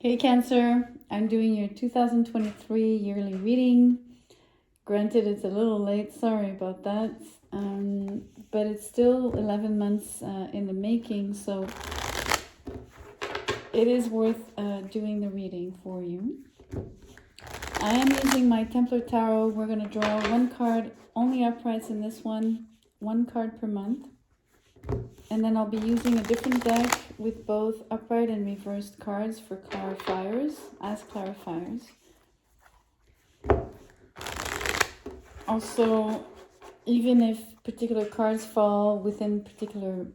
Hey Cancer, I'm doing your 2023 yearly reading. Granted, it's a little late, sorry about that, but it's still 11 months in the making, so it is worth doing the reading for you. I am using my Templar Tarot. We're going to draw one card, only uprights in this one card per month. And then I'll be using a different deck with both upright and reversed cards for clarifiers, as clarifiers. Also, even if particular cards fall within particular,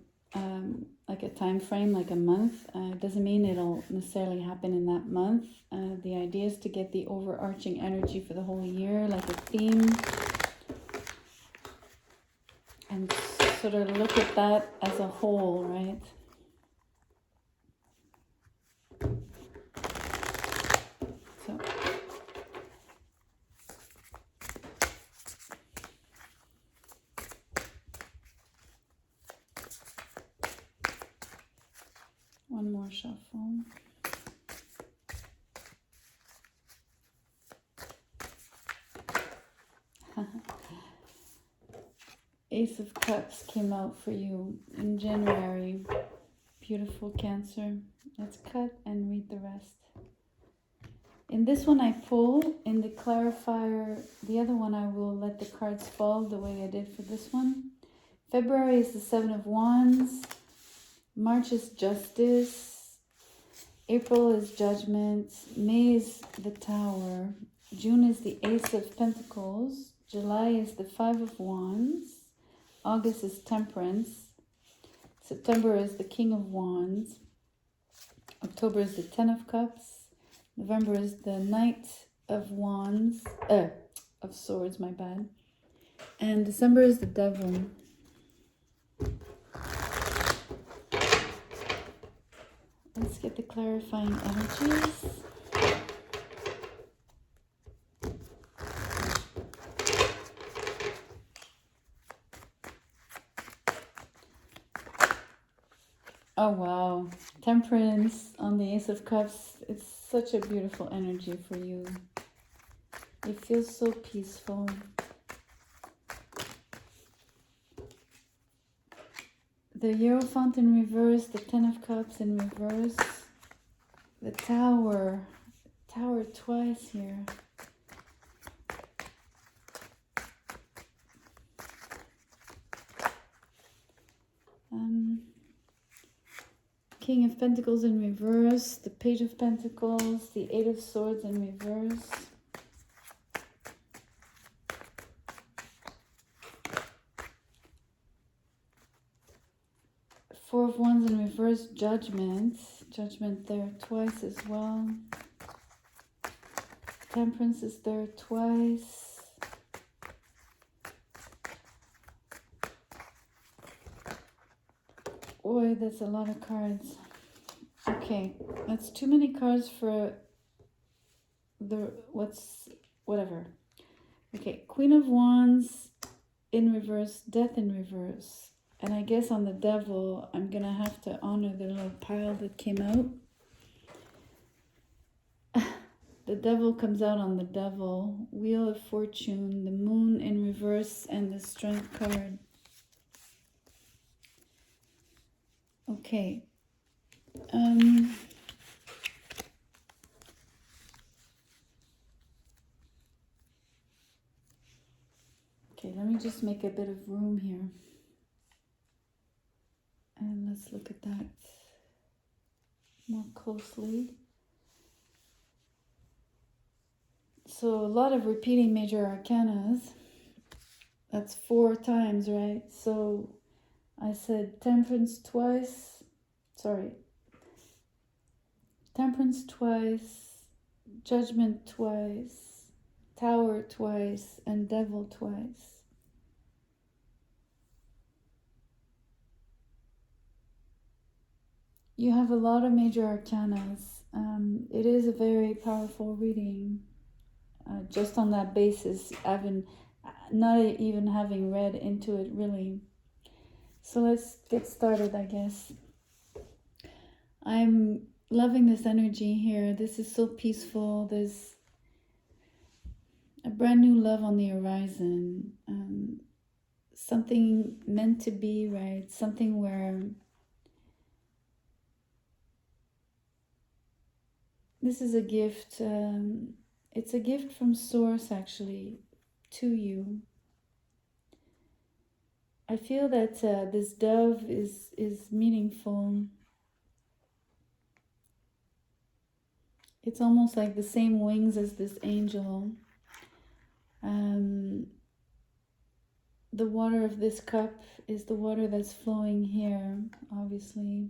like a time frame, like a month, doesn't mean it'll necessarily happen in that month. The idea is to get the overarching energy for the whole year, like a theme, and sort of look at that as a whole, right? So one more shuffle. Ace of Cups came out for you in January. Beautiful Cancer. Let's cut and read the rest. In this one I pull, in the clarifier, the other one I will let the cards fall the way I did for this one. February is the Seven of Wands. March is Justice. April is Judgment. May is the Tower. June is the Ace of Pentacles. July is the Five of Wands. August is Temperance. September is the King of Wands. October is the Ten of Cups. November is the Knight of Wands. Of Swords, my bad. And December is the Devil. Let's get the clarifying energies. Oh wow, Temperance on the Ace of Cups. It's such a beautiful energy for you. It feels so peaceful. The Hierophant in reverse, the Ten of Cups in reverse, the Tower twice here. King of Pentacles in reverse, the Page of Pentacles, the Eight of Swords in reverse. Four of Wands in reverse, Judgment. Judgment there twice as well. Temperance is there twice. Boy, that's a lot of cards. Okay, that's too many cards for the whatever. Okay, Queen of Wands in reverse, Death in reverse. And I guess on the Devil, I'm going to have to honor the little pile that came out. The Devil comes out on the Devil. Wheel of Fortune, the Moon in reverse, and the Strength card. Okay. Okay, let me just make a bit of room here. And let's look at that more closely. So a lot of repeating major arcanas. That's 4 times, right? So I said Temperance twice. Sorry. Temperance twice. Judgment twice. Tower twice. And Devil twice. You have a lot of major arcanas. It is a very powerful reading. Just on that basis, not even having read into it really. So let's get started, I guess. I'm loving this energy here. This is so peaceful. There's a brand new love on the horizon. Something meant to be, right? Something where this is a gift. It's a gift from Source, actually, to you. I feel that this dove is meaningful. It's almost like the same wings as this angel. The water of this cup is the water that's flowing here, obviously.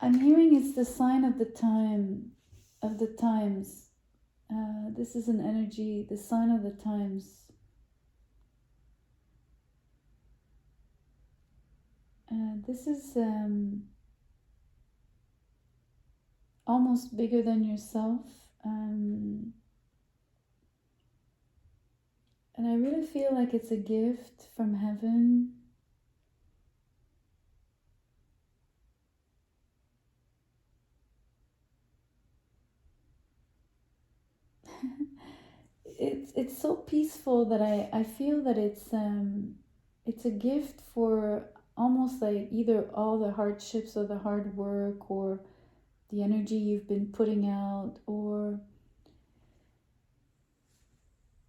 I'm hearing it's the sign of the time, of the times. This is an energy, the sign of the times. This is almost bigger than yourself. And I really feel like it's a gift from heaven. It's so peaceful that I feel that it's a gift for almost like either all the hardships or the hard work or the energy you've been putting out, or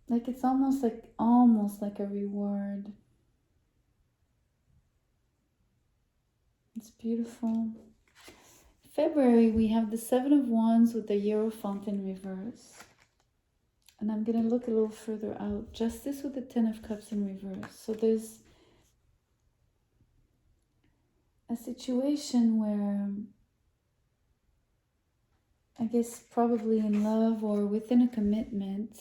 like it's almost like a reward. It's beautiful. February, we have the Seven of Wands with the Hierophant in reverse. And I'm going to look a little further out. Justice with the Ten of Cups in reverse. So there's a situation where, I guess probably in love or within a commitment,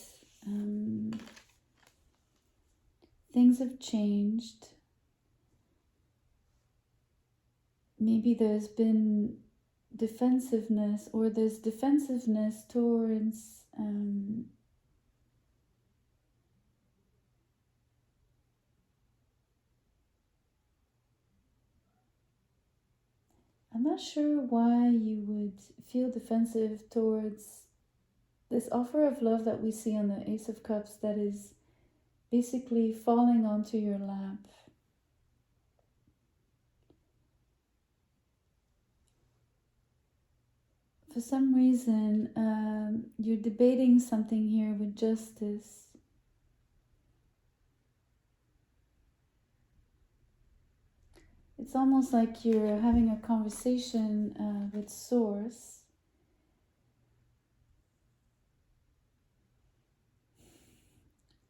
things have changed. Maybe there's been defensiveness, or there's defensiveness towards I'm not sure why you would feel defensive towards this offer of love that we see on the Ace of Cups that is basically falling onto your lap. For some reason, you're debating something here with justice. It's almost like you're having a conversation with Source.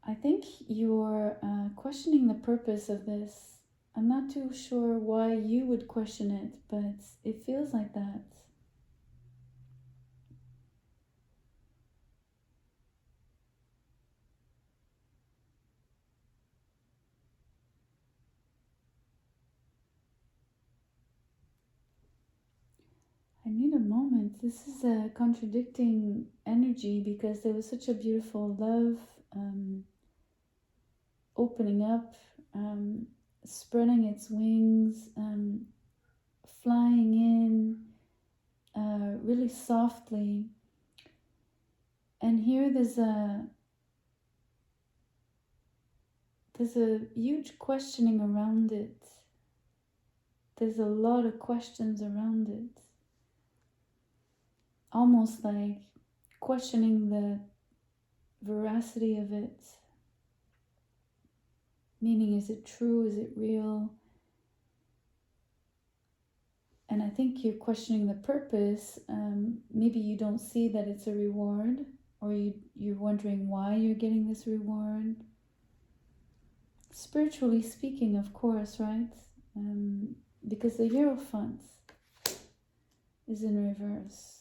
I think you're questioning the purpose of this. I'm not too sure why you would question it, but it feels like that. I need a moment. This is a contradicting energy because there was such a beautiful love opening up, spreading its wings, flying in really softly. And here there's a huge questioning around it. There's a lot of questions around it. Almost like questioning the veracity of it. Meaning, is it true? Is it real? And I think you're questioning the purpose. Maybe you don't see that it's a reward, or you're wondering why you're getting this reward. Spiritually speaking, of course, right? Because the Hierophant is in reverse.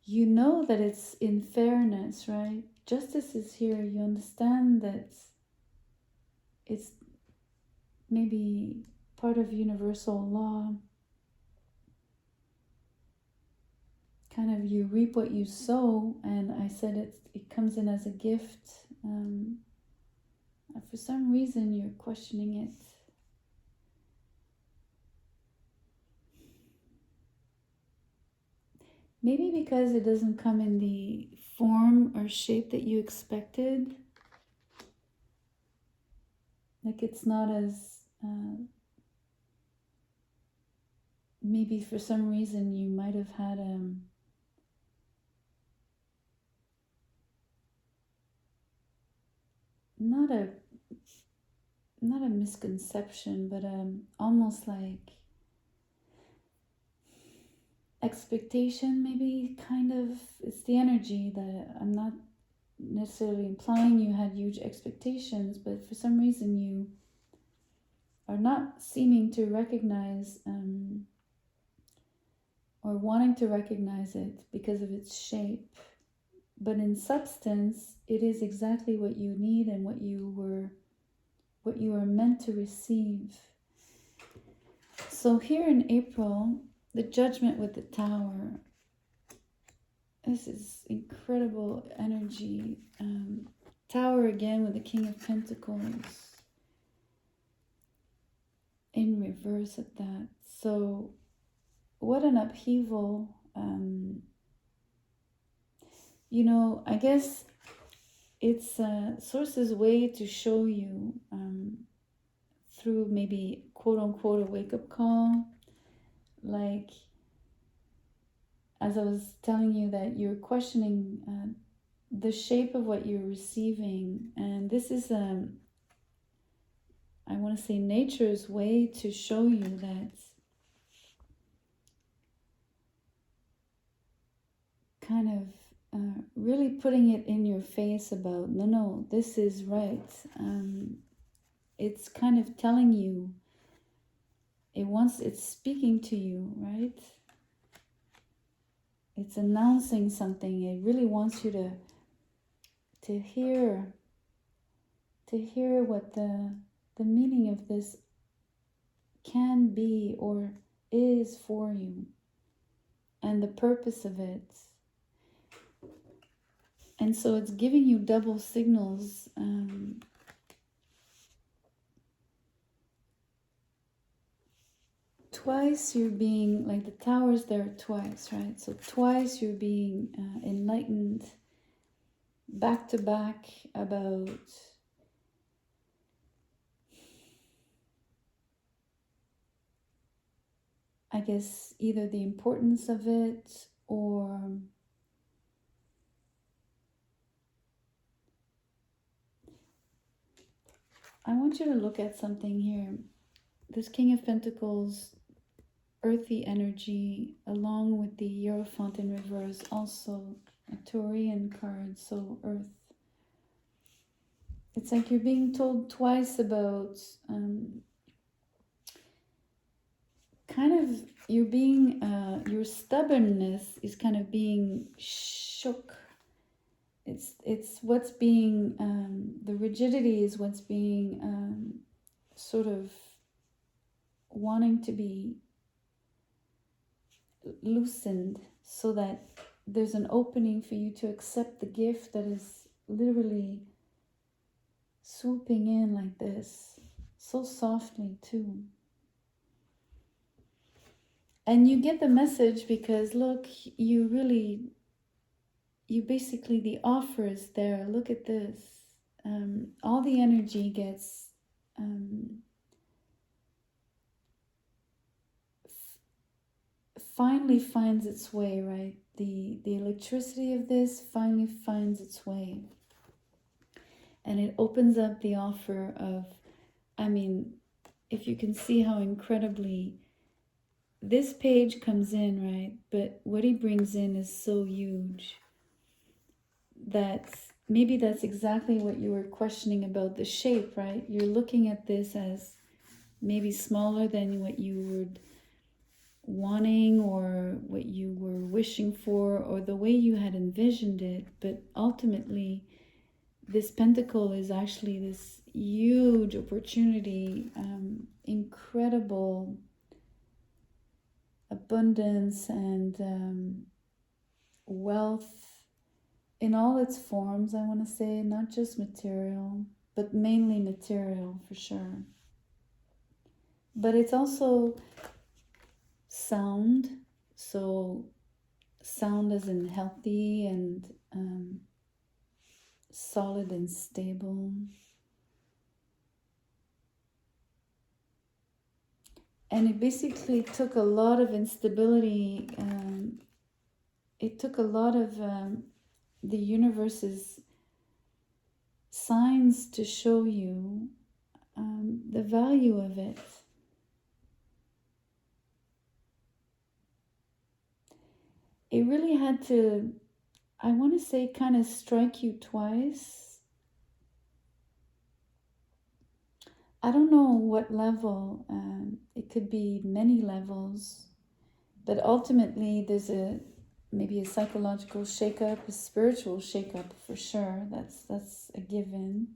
You know that it's in fairness, right? Justice is here. You understand that it's maybe part of universal law. kind of you reap what you sow, and I said it comes in as a gift. For some reason you're questioning it. Maybe because it doesn't come in the form or shape that you expected. Like it's not as, maybe for some reason you might have had not a misconception, but almost like expectation, maybe, kind of. It's the energy that I'm not necessarily implying you had huge expectations, but for some reason you are not seeming to recognize or wanting to recognize it because of its shape. But in substance, it is exactly what you need and what you were meant to receive. So here in April, the Judgment with the Tower. This is incredible energy. Tower again with the King of Pentacles in reverse at that. So what an upheaval. You know, I guess it's Source's way to show you through maybe quote unquote a wake-up call, like as I was telling you that you're questioning the shape of what you're receiving, and this is I want to say nature's way to show you that kind of really putting it in your face about no, this is right. It's kind of telling you, it's speaking to you, right? It's announcing something. It really wants you to hear what the meaning of this can be or is for you, and the purpose of it. And so it's giving you double signals. Twice you're being, like the Tower's there twice, right? So twice you're being enlightened back to back about I guess either the importance of it or I want you to look at something here. This King of Pentacles, earthy energy, along with the Hierophant in reverse, also a Taurian card, so earth. It's like you're being told twice about kind of your stubbornness is kind of being shook. It's what's being the rigidity is what's being sort of wanting to be loosened, so that there's an opening for you to accept the gift that is literally swooping in like this, so softly too. And you get the message because look, you basically, the offer is there. Look at this. All the energy gets finally finds its way, right? The electricity of this finally finds its way. And it opens up the offer of, I mean, if you can see how incredibly this page comes in, right? But what he brings in is so huge that maybe that's exactly what you were questioning about the shape, right? You're looking at this as maybe smaller than what you would wanting or what you were wishing for or the way you had envisioned it. But ultimately, this pentacle is actually this huge opportunity, incredible abundance and wealth in all its forms, I want to say, not just material, but mainly material for sure. But it's also sound, so sound as in healthy and solid and stable. And it basically took a lot of instability. It took a lot of the universe's signs to show you the value of it. It really had to, I want to say, kind of strike you twice. I don't know what level, it could be many levels, but ultimately there's maybe a psychological shakeup, a spiritual shakeup for sure. That's a given.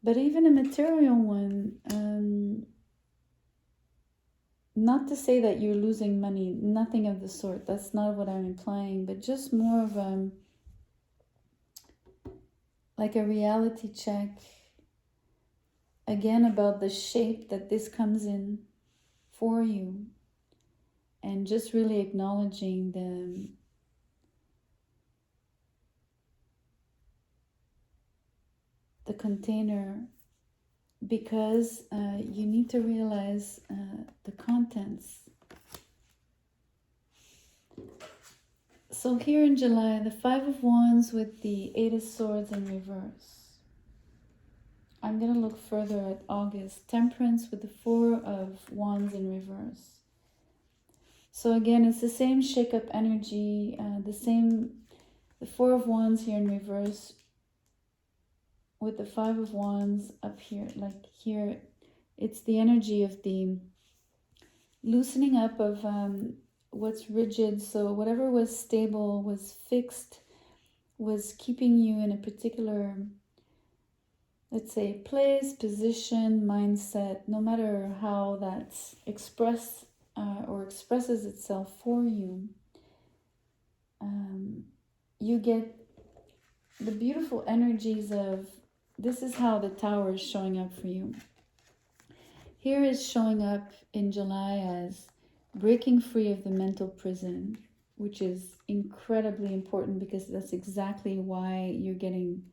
But even a material one, not to say that you're losing money, nothing of the sort. That's not what I'm implying, but just more of like a reality check. Again, about the shape that this comes in for you. And just really acknowledging the container, because you need to realize the contents. So here in July, the Five of Wands with the Eight of Swords in reverse. I'm going to look further at August. Temperance with the Four of Wands in reverse. So again, it's the same shake-up energy, the Four of Wands here in reverse with the Five of Wands up here. Like here, it's the energy of the loosening up of what's rigid. So whatever was stable, was fixed, was keeping you in a particular, let's say, place, position, mindset, no matter how that's expressed or expresses itself for you, you get the beautiful energies of, this is how the Tower is showing up for you. Here is showing up in July as breaking free of the mental prison, which is incredibly important because that's exactly why you're getting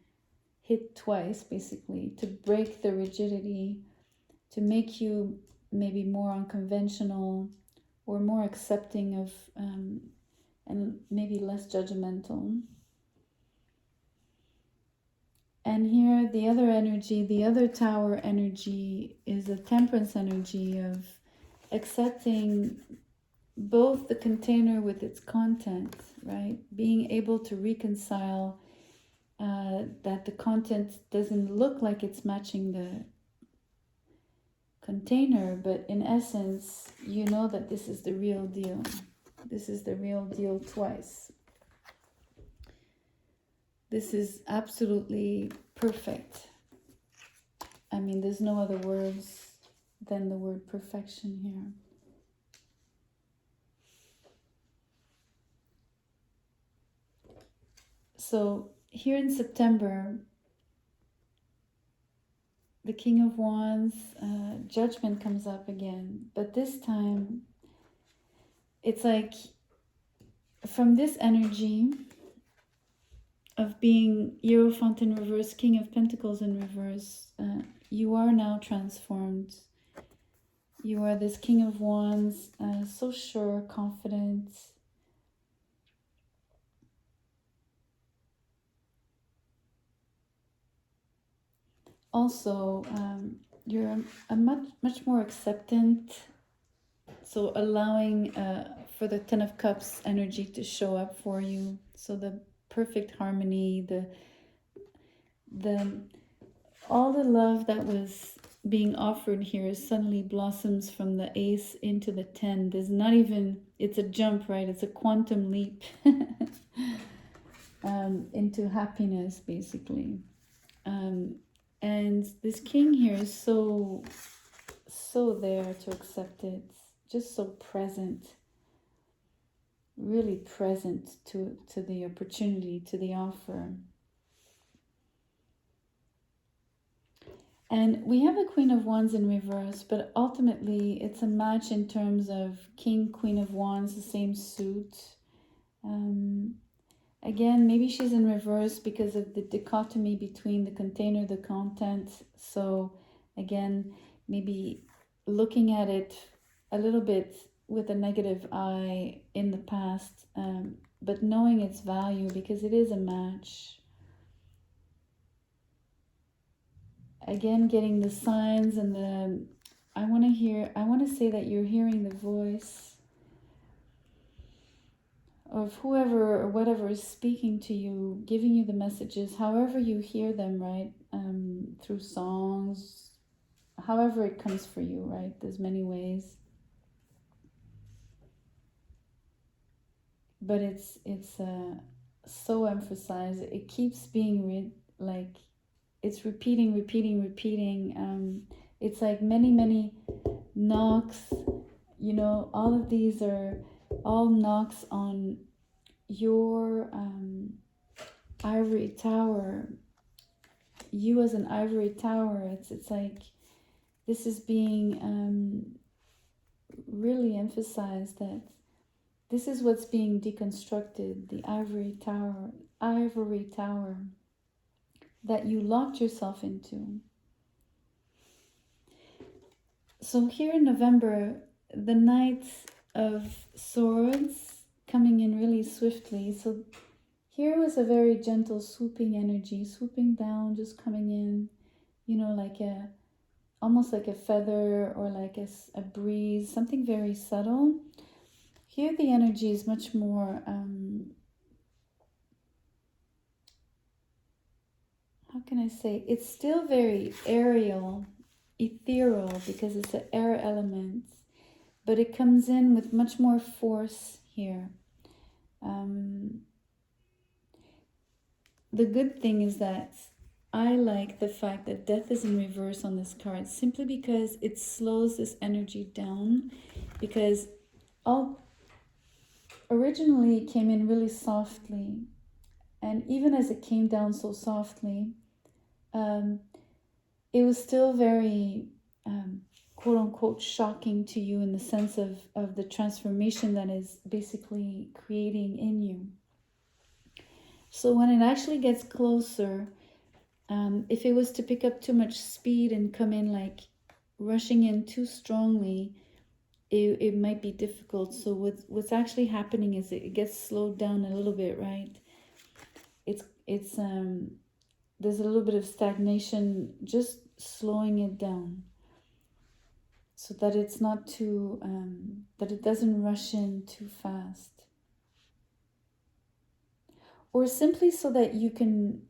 hit twice, basically, to break the rigidity, to make you maybe more unconventional or more accepting of and maybe less judgmental. And here the other energy, the other Tower energy, is a Temperance energy of accepting both the container with its content, right? Being able to reconcile that the content doesn't look like it's matching the container, but in essence, you know that this is the real deal. This is the real deal twice. This is absolutely perfect. I mean, there's no other words than the word perfection here. So here in September, the King of Wands, Judgment comes up again. But this time, it's like from this energy of being Hierophant in reverse, King of Pentacles in reverse, you are now transformed. You are this King of Wands, so sure, confident. Also, you're a much more acceptant. So allowing for the Ten of Cups energy to show up for you. So the perfect harmony, all the love that was being offered here suddenly blossoms from the Ace into the 10. There's not even, it's a jump, right? It's a quantum leap into happiness, basically. And this King here is so there to accept it, just so present. really present to the opportunity, to the offer. And we have a Queen of Wands in reverse, but ultimately it's a match in terms of King, Queen of Wands, the same suit. Again, maybe she's in reverse because of the dichotomy between the container, the content. So again, maybe looking at it a little bit with a negative eye in the past, but knowing its value because it is a match. Again, getting the signs and the, I want to say that you're hearing the voice of whoever or whatever is speaking to you, giving you the messages, however you hear them, right? Through songs, however it comes for you, right? There's many ways. But it's so emphasized. It keeps being like it's repeating. It's like many knocks. You know, all of these are all knocks on your ivory tower. You as an ivory tower. It's like this is being really emphasized, that this is what's being deconstructed, the ivory tower that you locked yourself into. So here in November, the Knight of Swords coming in really swiftly. So here was a very gentle swooping energy, swooping down, just coming in, you know, like almost like a feather or like a breeze, something very subtle. Here the energy is much more, how can I say, it's still very aerial, ethereal, because it's an air element, but it comes in with much more force here. The good thing is that I like the fact that death is in reverse on this card, simply because it slows this energy down, because originally it came in really softly, and even as it came down so softly, it was still very quote unquote shocking to you, in the sense of the transformation that is basically creating in you. So when it actually gets closer, if it was to pick up too much speed and come in like rushing in too strongly, it might be difficult. So what's actually happening is it gets slowed down a little bit, right? It's there's a little bit of stagnation, just slowing it down, so that it's not too, that it doesn't rush in too fast. Or simply so that you can,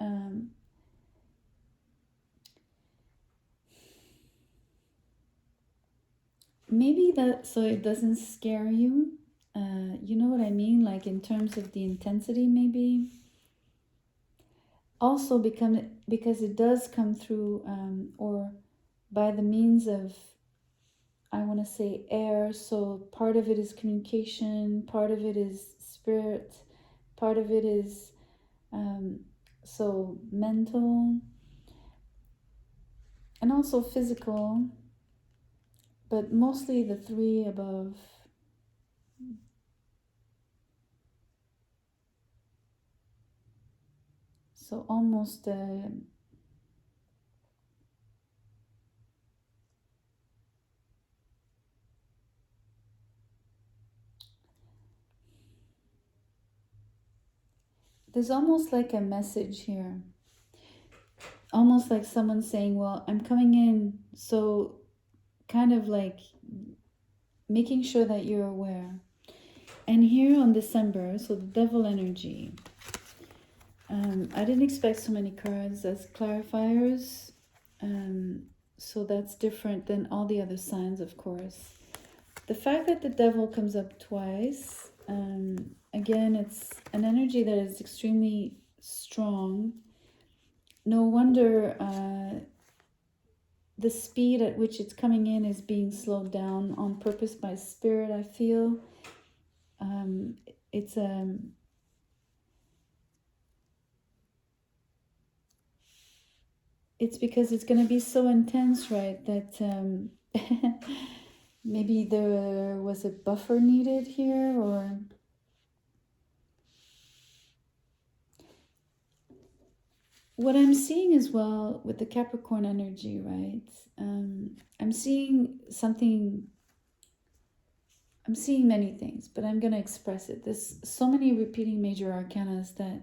maybe that, so it doesn't scare you. You know what I mean? Like in terms of the intensity, maybe. Also because it does come through, or by the means of, I want to say, air. So part of it is communication, part of it is spirit, part of it is so mental, and also physical, but mostly the three above. So almost there's almost like a message here, almost like someone saying, well, I'm coming in, so kind of like making sure that you're aware. And here on December, so the devil energy, I didn't expect so many cards as clarifiers, so that's different than all the other signs, of course. The fact that the devil comes up twice, again, it's an energy that is extremely strong. No wonder the speed at which it's coming in is being slowed down on purpose by spirit, I feel. it's because it's going to be so intense, right? That maybe there was a buffer needed here, or what I'm seeing as well with the Capricorn energy, right? I'm seeing something. I'm seeing many things, but I'm going to express it. There's so many repeating major arcanas that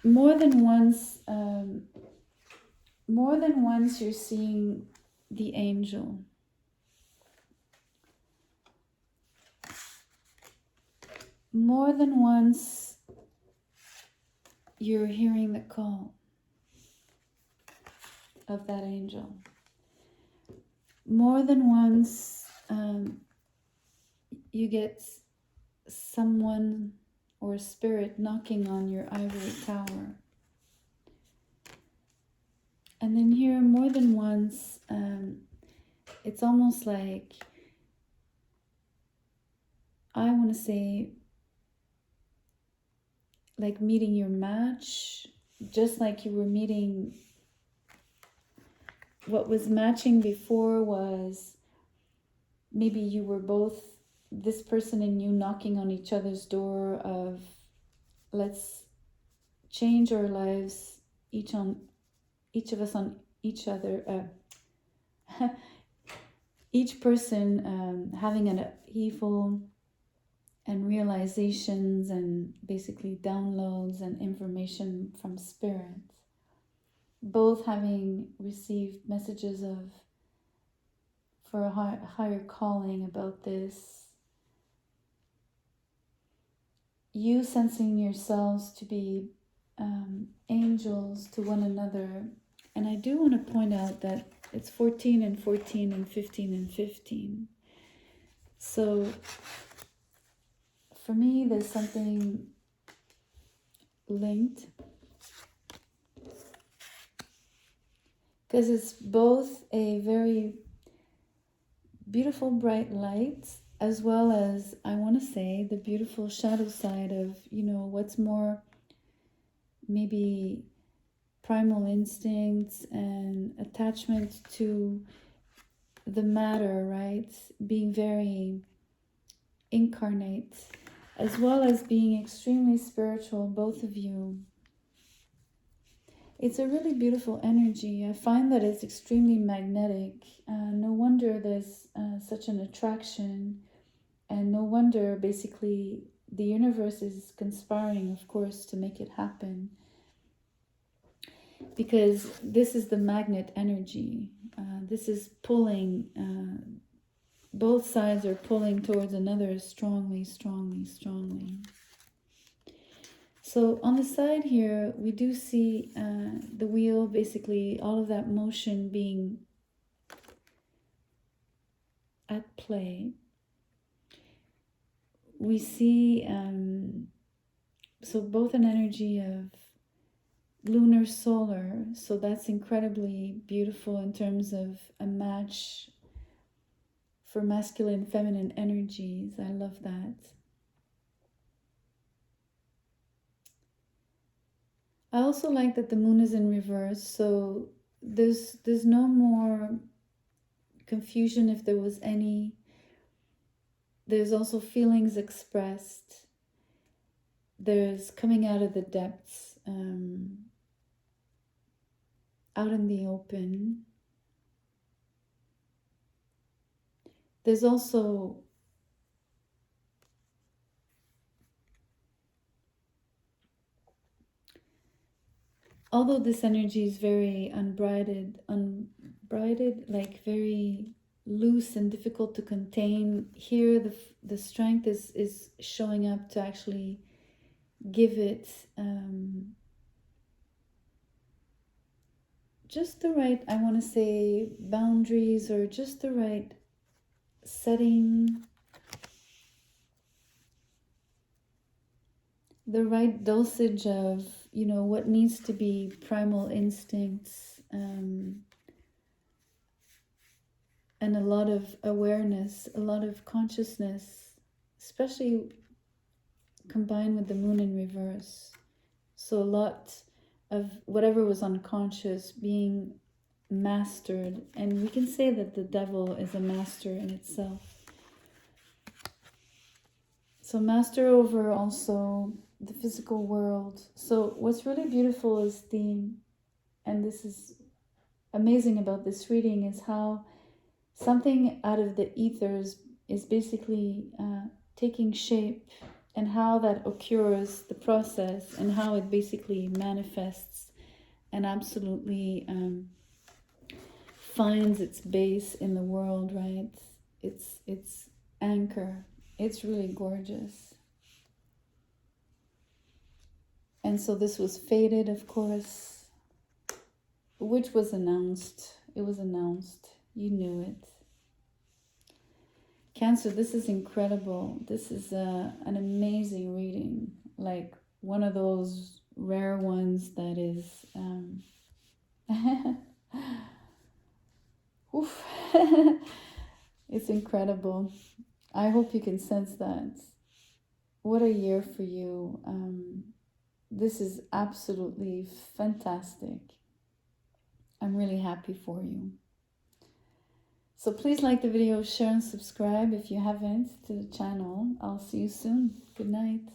more than once you're seeing the angel. More than once you're hearing the call of that angel. More than once you get someone or a spirit knocking on your ivory tower. And then here, more than once, it's almost like, I want to say, like meeting your match, just like you were meeting. What was matching before was maybe you were both, this person and you, knocking on each other's door of, let's change our lives, each of us on each other, each person having an upheaval and realizations and basically downloads and information from spirit, both having received messages for a higher calling about this, you sensing yourselves to be angels to one another. And I do want to point out that it's 14 and 14 and 15 and 15. So for me, there's something linked, because it's both a very beautiful bright light, as well as, I want to say, the beautiful shadow side of, what's more maybe primal instincts and attachment to the matter, right? Being very incarnate, as well as being extremely spiritual, both of you. It's a really beautiful energy. I find that it's extremely magnetic. No wonder there's such an attraction, and no wonder basically the universe is conspiring, of course, to make it happen. Because this is the magnet energy. This is pulling, both sides are pulling towards another strongly, strongly, strongly. So on the side here, we do see the wheel, basically all of that motion being at play. We see, so both an energy of lunar solar, so that's incredibly beautiful in terms of a match for masculine feminine energies. I love that. I also like that the moon is in reverse, so there's no more confusion if there was any. There's also feelings expressed. There's coming out of the depths, out in the open. There's also although this energy is very unbridled, like very loose and difficult to contain, here the strength is showing up to actually give it just the right, I want to say, boundaries, or just the right setting, the right dosage of, what needs to be primal instincts, and a lot of awareness, a lot of consciousness especially combined with the moon in reverse. So a lot of whatever was unconscious being mastered, and we can say that the devil is a master in itself. So master over also the physical world. So what's really beautiful is and this is amazing about this reading, is how something out of the ethers is basically taking shape, and how that occurs, the process, and how it basically manifests and absolutely finds its base in the world, right? Its anchor. It's really gorgeous. And so this was fated, of course, which was announced. It was announced. You knew it. Cancer, this is incredible. This is an amazing reading. Like one of those rare ones that is... oof. It's incredible. I hope you can sense that. What a year for you. This is absolutely fantastic. I'm really happy for you. So please like the video, share and subscribe if you haven't to the channel. I'll see you soon. Good night.